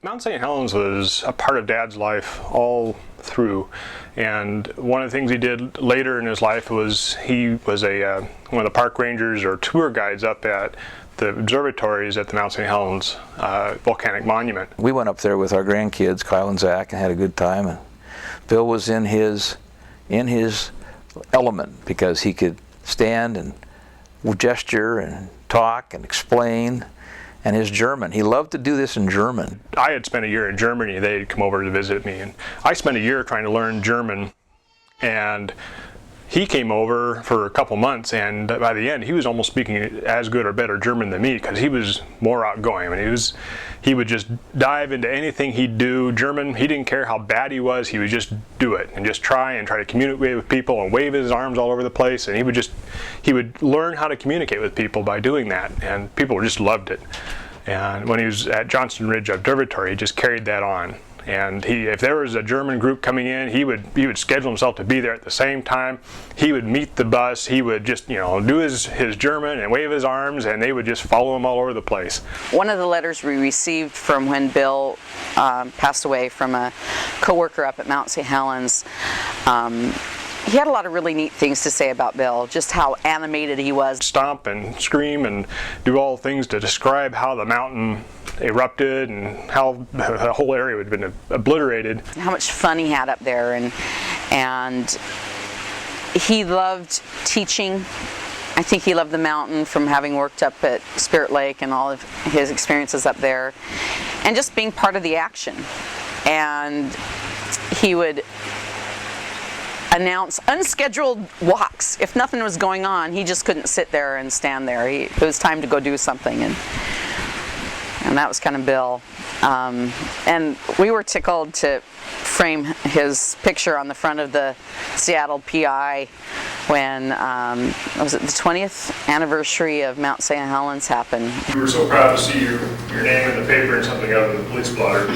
Mount St. Helens was a part of Dad's life all through, and one of the things he did later in his life was he was one of the park rangers or tour guides up at the observatories at the Mount St. Helens volcanic monument. We went up there with our grandkids, Kyle and Zach, and had a good time. And Bill was in his element because he could stand and gesture and talk and explain. And his German, he loved to do this in German. I had spent a year in Germany. They had come over to visit me, and I spent a year trying to learn German, and he came over for a couple months, and by the end he was almost speaking as good or better German than me because he was more outgoing. I mean, he would just dive into anything he'd do. German, he didn't care how bad he was, he would just do it and just try to communicate with people and wave his arms all over the place, and he would learn how to communicate with people by doing that, and people just loved it. And when he was at Johnston Ridge Observatory, he just carried that on. And if there was a German group coming in, he would schedule himself to be there at the same time. He would meet the bus. He would just do his German and wave his arms, and they would just follow him all over the place. One of the letters we received from when Bill passed away from a coworker up at Mount St. Helens. He had a lot of really neat things to say about Bill, just how animated he was. Stomp and scream and do all things to describe how the mountain erupted and how the whole area would have been obliterated. How much fun he had up there, and he loved teaching. I think he loved the mountain from having worked up at Spirit Lake and all of his experiences up there, and just being part of the action. And he would announce unscheduled walks. If nothing was going on, he just couldn't sit there and stand there. It was time to go do something, and that was kind of Bill. And we were tickled to frame his picture on the front of the Seattle PI when was it the 20th anniversary of Mount St. Helens happened. We were so proud to see your name in the paper and something other than the police blotter.